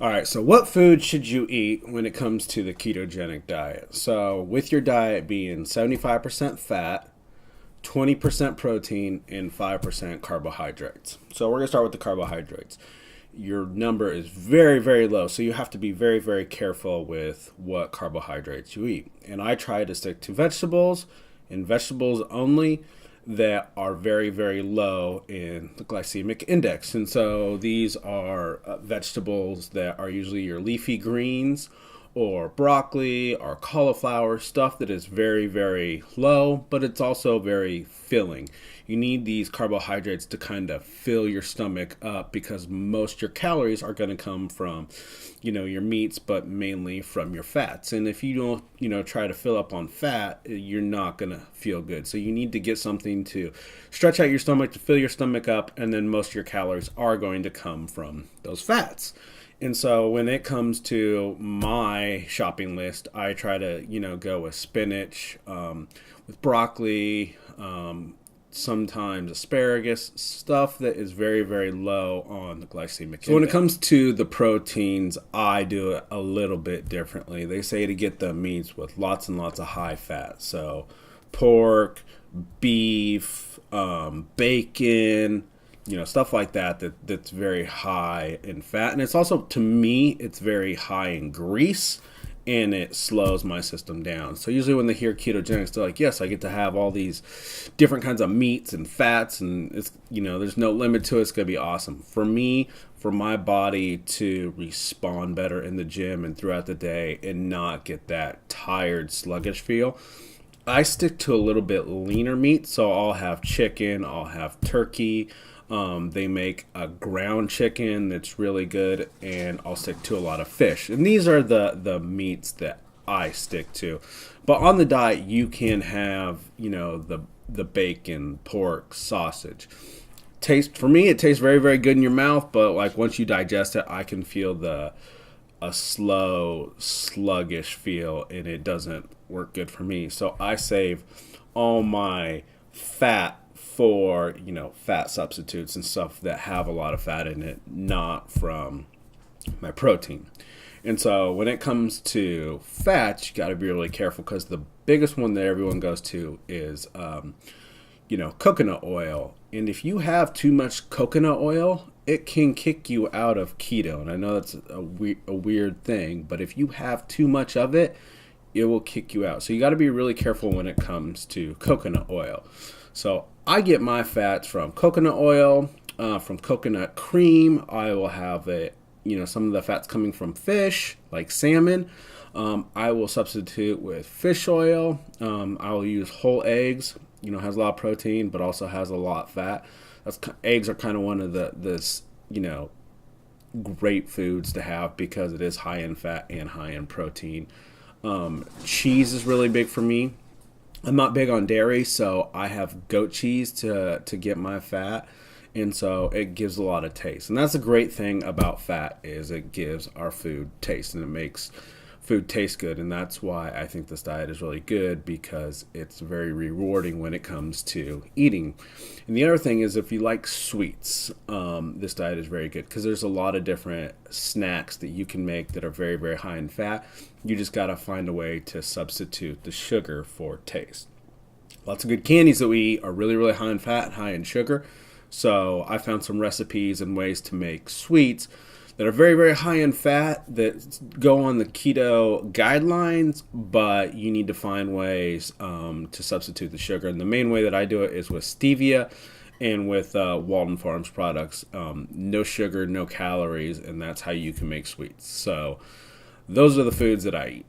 All right, so what food should you eat when it comes to the ketogenic diet? So, with your diet being 75% fat, 20% protein, and 5% carbohydrates. So, we're going to start with the carbohydrates. Your number is very, very low, so you have to be very, very careful with what carbohydrates you eat. And I try to stick to vegetables and vegetables only that are very, very low in the glycemic index. And so these are vegetables that are usually your leafy greens or broccoli or cauliflower, stuff that is very, very low, but it's also very filling. You need these carbohydrates to kind of fill your stomach up because most your calories are going to come from, your meats, but mainly from your fats. And if you don't, try to fill up on fat, you're not going to feel good. So you need to get something to stretch out your stomach to fill your stomach up, and then most of your calories are going to come from those fats. And so when it comes to my shopping list, I try to, go with spinach, with broccoli, sometimes asparagus, stuff that is very, very low on the glycemic index. So when it comes to the proteins, I do it a little bit differently. They say to get the meats with lots and lots of high fat. So pork, beef, bacon, stuff like that's very high in fat. And it's also, to me, it's very high in grease, and it slows my system down. So usually when they hear ketogenics, they're like, yes, I get to have all these different kinds of meats and fats, and it's, there's no limit to it. It's going to be awesome. For me, for my body to respond better in the gym and throughout the day and not get that tired, sluggish feel, I stick to a little bit leaner meat. So I'll have chicken, I'll have turkey. They make a ground chicken that's really good, and I'll stick to a lot of fish. And these are the meats that I stick to. But on the diet, you can have, the bacon, pork, sausage. For me, it tastes very, very good in your mouth, but like once you digest it, I can feel a slow, sluggish feel, and it doesn't work good for me. So I save all my fat for fat substitutes and stuff that have a lot of fat in it, not from my protein. And so when it comes to fats, you got to be really careful because the biggest one that everyone goes to is coconut oil. And if you have too much coconut oil, it can kick you out of keto. And I know that's a weird thing, but if you have too much of it, it will kick you out. So you got to be really careful when it comes to coconut oil. So I get my fats from coconut oil, from coconut cream. I will have it, some of the fats coming from fish, like salmon. I will substitute with fish oil. I will use whole eggs. Has a lot of protein, but also has a lot of fat. Eggs are kind of one of the great foods to have because it is high in fat and high in protein. Cheese is really big for me. I'm not big on dairy, so I have goat cheese to get my fat, and so it gives a lot of taste. And that's a great thing about fat is it gives our food taste, and it makes food taste good. And that's why I think this diet is really good because it's very rewarding when it comes to eating. And the other thing is if you like sweets, this diet is very good because there's a lot of different snacks that you can make that are very, very high in fat. You just got to find a way to substitute the sugar for taste. Lots of good candies that we eat are really, really high in fat and high in sugar. So I found some recipes and ways to make sweets that are very, very high in fat that go on the keto guidelines, but you need to find ways to substitute the sugar. And the main way that I do it is with stevia and with Walden Farms products. No sugar, no calories, and that's how you can make sweets. So those are the foods that I eat.